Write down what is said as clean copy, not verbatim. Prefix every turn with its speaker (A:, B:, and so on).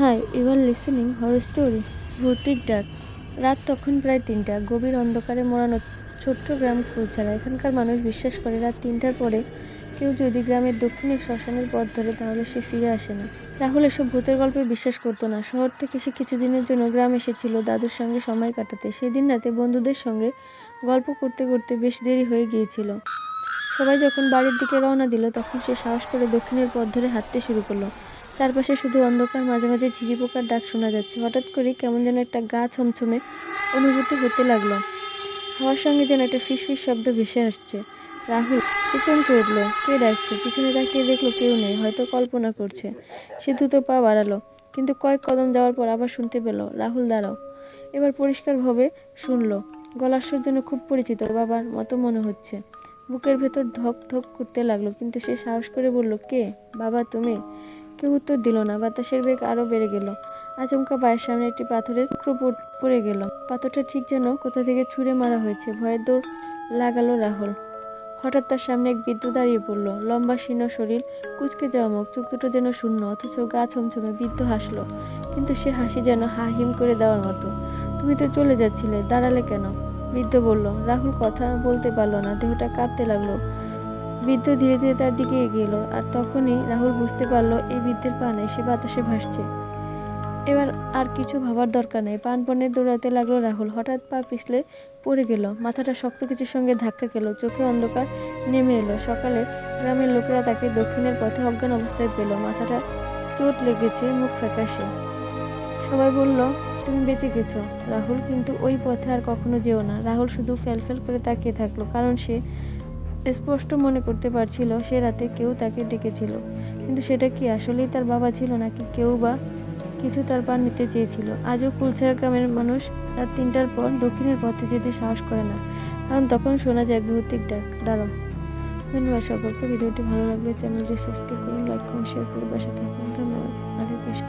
A: High, you are listening horror story ভূতির ডাক। রাত তখন প্রায় ৩টা। গভীর অন্ধকারে মোড়ানো ছোট্ট গ্রাম কুলছাড়া। এখানকার মানুষ বিশ্বাস করে রাত ৩টার পরে কেউ যদি গ্রামের দক্ষিণের শ্মশানের পথ ধরে তাহলে সে ফিরে আসে না। রাহুল এসব ভূতের গল্পে বিশ্বাস করতো না। শহর থেকে সে কিছুদিনের জন্য গ্রাম এসেছিল দাদুর সঙ্গে সময় কাটাতে। সেদিন রাতে বন্ধুদের সঙ্গে গল্প করতে করতে বেশ দেরি হয়ে গিয়েছিল। সবাই যখন বাড়ির দিকে রওনা দিল তখন সে সাহস করে দক্ষিণের পথ ধরে হাঁটতে শুরু করলো। চারপাশে শুধু অন্ধকার, মাঝে মাঝে ঝিঝি পোকার ডাক শোনা যাচ্ছে। হঠাৎ করে কেমন যেন একটা গা ছমছমে অনুভূতি হতে লাগলো। হাওয়ার সঙ্গে যেন একটা ফিসফিস শব্দ ভেসে আসছে। রাহুল, সে চমকে উঠল। কে ডাকছে? পিছনে তাকিয়ে দেখলো কেউ নেই, হয়তো কল্পনা করছে। সে দ্রুত পা বাড়ালো, কিন্তু কয়েক কদম যাওয়ার পর আবার শুনতে পেল, রাহুল দাঁড়াও। এবার পরিষ্কারভাবে শুনলো। গলার স্বর যেন খুব পরিচিত, বাবার মতো মনে হচ্ছে। বুকের ভেতর ধক ধক করতে লাগলো, কিন্তু সে সাহস করে বলল, কে? বাবা, তুমি? কেউ উত্তর দিল না। বাতাসের বেগ আরো বেড়ে গেল। আচমকা পায়ের সামনে একটি পাথরের টুকরো পড়ে গেল। পাথরটা ঠিক যেন কোথা থেকে ছুঁড়ে মারা হয়েছে। ভয়ের দৌড় লাগালো রাহুল। হঠাৎ তার সামনে এক বৃদ্ধ দাঁড়িয়ে পড়ল। লম্বা শীর্ণ শরীর, কুঁচকে যাওয়া মুখ, চোখ দুটো যেন শূন্য, অথচ গা ছমছমে। বৃদ্ধ হাসলো, কিন্তু সে হাসি যেন হিম করে দেওয়ার মতো। তুমি তো চলে যাচ্ছিলে, দাঁড়ালে কেন? বৃদ্ধ বলল। রাহুল কথা বলতে পারল না, দেহটা কাঁপতে লাগলো। বৃদ্ধ ধীরে ধীরে তার দিকে এগিয়ে এলো, আর তখনই রাহুল বুঝতে পারলো এই বৃদ্ধের পা নেই, সে বাতাসে ভাসছে। এবার আর কিছু ভাবার দরকার নেই। প্রাণপণে দৌড়াতে লাগলো রাহুল। হঠাৎ পা পিছলে পড়ে গেল। মাথাটা শক্ত কিছুর সঙ্গে ধাক্কা খেলো। চোখে অন্ধকার নেমে এলো। সকালে গ্রামের লোকেরা তাকে দক্ষিণের পথে অজ্ঞান অবস্থায় পেল। মাথাটা চোট লেগেছে, মুখ ফ্যাকাশে। সবাই বলল, তুমি বেঁচে গেছো রাহুল, কিন্তু ওই পথে আর কখনো যেও না। রাহুল শুধু ফ্যালফ্যাল করে তাকিয়ে থাকলো, কারণ সে স্পষ্ট মনে করতে পারছিল সে রাতে কেউ তাকে ডেকেছিল। কিন্তু সেটা কি আসলেই তার বাবা ছিল, নাকি কেউ বা কিছু তার প্রাণ নিতে চেয়েছিল? আজও কুলছাড়া গ্রামের মানুষ রাত ৩টার পর দক্ষিণের পথে যেতে সাহস করে না, কারণ তখন শোনা যায় ভৌতিক ডাক। দাঁড়াও। ধন্যবাদ সকলকে। ভিডিওটি ভালো লাগলে চ্যানেলটি সাবস্ক্রাইব করুন, লাইক করুন, শেয়ার করে পাশে থাকুন। ধন্যবাদ। রাধে কৃষ্ণ।